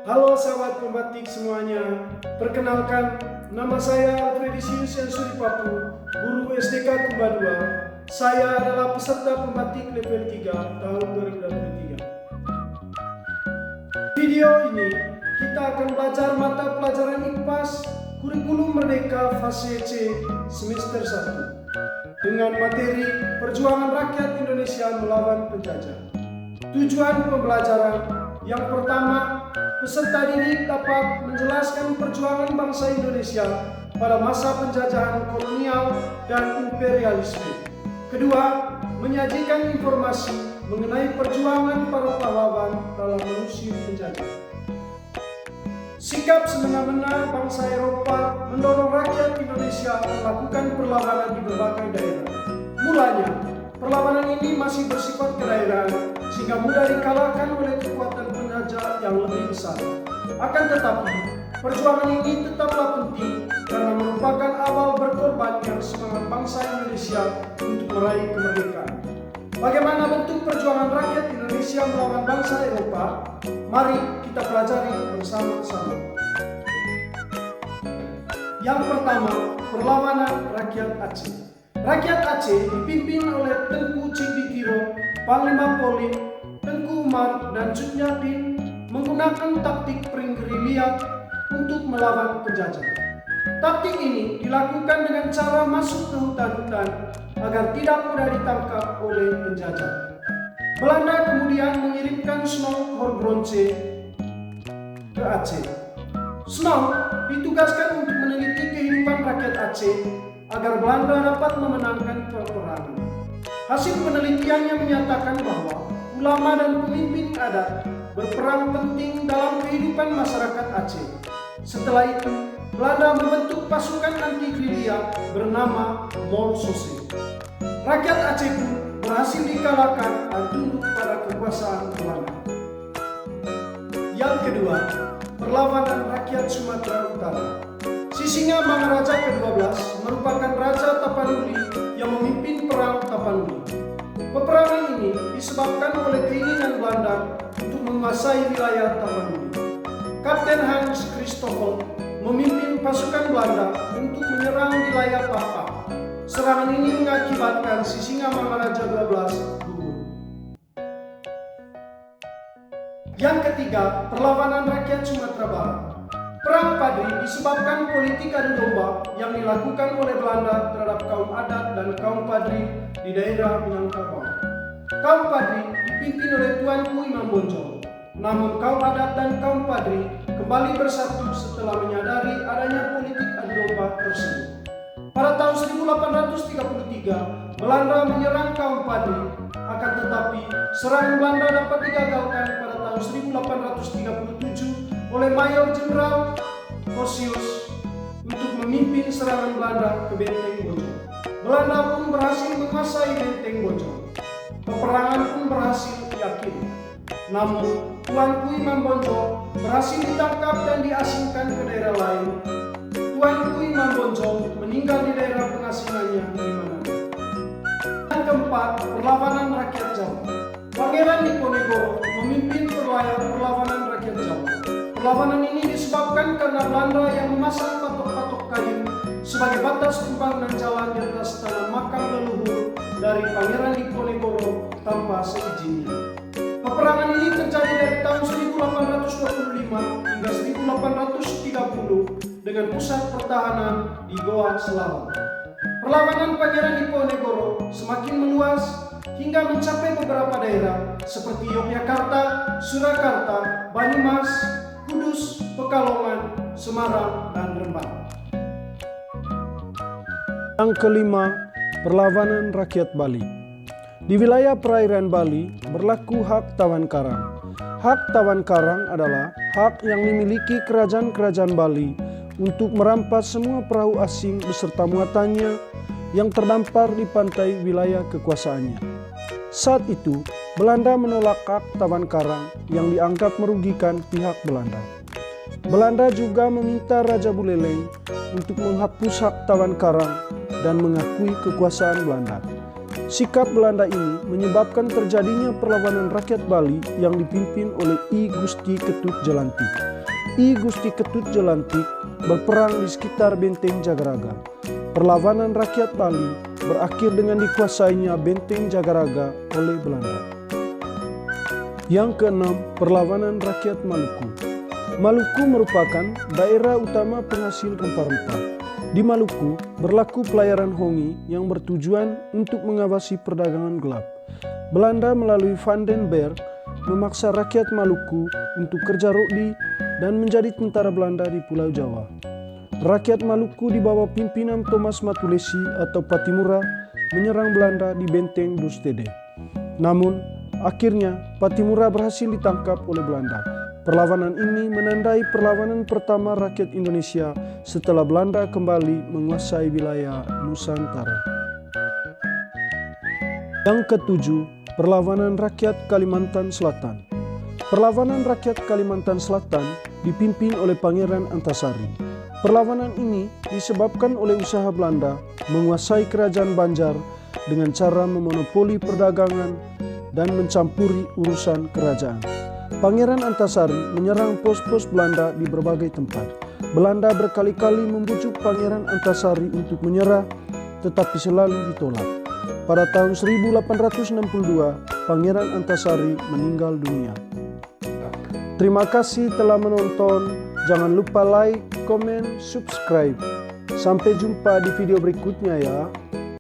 Halo sahabat pembatik semuanya, perkenalkan nama saya Alfredisius Yansuri Papu, guru SDK Kumba 2. Saya adalah peserta pembatik level 3 tahun 2023. Video ini kita akan belajar mata pelajaran IPAS Kurikulum Merdeka fase C semester 1 dengan materi Perjuangan Rakyat Indonesia Melawan Penjajah. Tujuan pembelajaran yang pertama, peserta didik dapat menjelaskan perjuangan bangsa Indonesia pada masa penjajahan kolonial dan imperialisme. Kedua, menyajikan informasi mengenai perjuangan para pahlawan dalam mengusir penjajah. Sikap semena-mena bangsa Eropa mendorong rakyat Indonesia melakukan perlawanan di berbagai daerah. Mulanya, perlawanan ini masih bersifat kedaerahan sehingga mudah dikalahkan oleh kekuatan penjajah yang lebih besar. Akan tetapi, perjuangan ini tetaplah penting karena merupakan awal berkorbannya semangat bangsa Indonesia untuk meraih kemerdekaan. Bagaimana bentuk perjuangan rakyat Indonesia melawan bangsa Eropa? Mari kita pelajari bersama-sama. Yang pertama, perlawanan rakyat Aceh. Rakyat Aceh dipimpin oleh Tengku Cikdikiro, Panglima Polim, Tengku Umar, dan Cutnyadin menggunakan taktik pering-gerilya untuk melawan penjajah. Taktik ini dilakukan dengan cara masuk ke hutan-hutan agar tidak mudah ditangkap oleh penjajah. Belanda kemudian mengirimkan Snow Horbronce ke Aceh. Snow ditugaskan untuk meneliti kehidupan rakyat Aceh agar Belanda dapat memenangkan peperangan. Hasil penelitiannya menyatakan bahwa ulama dan pemimpin adat berperan penting dalam kehidupan masyarakat Aceh. Setelah itu, Belanda membentuk pasukan anti-gerilya bernama Molsose. Rakyat Aceh pun berhasil dikalahkan dan tunduk pada kekuasaan Belanda. Yang kedua, perlawanan rakyat Sumatera Utara. Sisinga Mangaraja ke-12 merupakan Raja Tapanuli yang memimpin perang Tapanuli. Peperangan ini disebabkan oleh keinginan Belanda untuk menguasai wilayah Tapanuli. Kapten Hans Christoffel memimpin pasukan Belanda untuk menyerang wilayah Papua. Serangan ini mengakibatkan Sisinga Mangaraja 12 gugur. Yang ketiga, perlawanan rakyat Sumatera Barat. Perang Padri disebabkan politik adu domba yang dilakukan oleh Belanda terhadap kaum adat dan kaum Padri di daerah Minangkabau. Kaum Padri dipimpin oleh Tuanku Imam Bonjol. Namun kaum adat dan kaum Padri kembali bersatu setelah menyadari adanya politik adu domba tersebut. Pada tahun 1833, Belanda menyerang kaum Padri, akan tetapi serangan Belanda dapat digagalkan pada tahun 1837 oleh Mayor Jenderal Kosius untuk memimpin serangan Belanda ke Benteng Bojong. Belanda pun berhasil menguasai Benteng Bojong. Peperangan pun berhasil diakhiri. Namun, Tuanku Imam Bonjol berhasil ditangkap dan diasingkan ke daerah lain. Tuanku Imam Bonjol meninggal di daerah pengasingannya di Manado. Yang keempat, perlawanan rakyat Jawa. Pangeran Diponegoro memimpin perlawanan rakyat Jawa. Perlawanan ini disebabkan karena Belanda yang memasang patok-patok kayu sebagai batas pembangunan jalan di atas tanah makam leluhur dari Pangeran Diponegoro tanpa seizinnya. Peperangan ini terjadi dari tahun 1825 hingga 1830 dengan pusat pertahanan di Goa Selawang. Perlawanan Pangeran Diponegoro semakin meluas hingga mencapai beberapa daerah seperti Yogyakarta, Surakarta, Banyumas, Kudus, Pekalongan, Semarang, dan Rembang. Yang kelima, perlawanan rakyat Bali. Di wilayah perairan Bali berlaku hak tawan karang. Hak tawan karang adalah hak yang dimiliki kerajaan-kerajaan Bali untuk merampas semua perahu asing beserta muatannya yang terdampar di pantai wilayah kekuasaannya. Saat itu, Belanda menolak hak tawan karang yang dianggap merugikan pihak Belanda. Belanda juga meminta Raja Buleleng untuk menghapus hak tawan karang dan mengakui kekuasaan Belanda. Sikap Belanda ini menyebabkan terjadinya perlawanan rakyat Bali yang dipimpin oleh I Gusti Ketut Jalanti. I Gusti Ketut Jelantik berperang di sekitar Benteng Jagaraga. Perlawanan rakyat Bali berakhir dengan dikuasainya Benteng Jagaraga oleh Belanda. Yang keenam, perlawanan rakyat Maluku. Maluku merupakan daerah utama penghasil rempah-rempah. Di Maluku berlaku pelayaran hongi yang bertujuan untuk mengawasi perdagangan gelap. Belanda melalui Van den Berg memaksa rakyat Maluku untuk kerja rokdi dan menjadi tentara Belanda di Pulau Jawa. Rakyat Maluku di bawah pimpinan Thomas Matulesi atau Patimura menyerang Belanda di Benteng Dustede. Namun, akhirnya Patimura berhasil ditangkap oleh Belanda. Perlawanan ini menandai perlawanan pertama rakyat Indonesia setelah Belanda kembali menguasai wilayah Nusantara. Yang ketujuh, perlawanan rakyat Kalimantan Selatan. Perlawanan rakyat Kalimantan Selatan dipimpin oleh Pangeran Antasari. Perlawanan ini disebabkan oleh usaha Belanda menguasai kerajaan Banjar dengan cara memonopoli perdagangan dan mencampuri urusan kerajaan. Pangeran Antasari menyerang pos-pos Belanda di berbagai tempat. Belanda berkali-kali membujuk Pangeran Antasari untuk menyerah, tetapi selalu ditolak. Pada tahun 1862, Pangeran Antasari meninggal dunia. Terima kasih telah menonton. Jangan lupa like, komen, subscribe. Sampai jumpa di video berikutnya ya.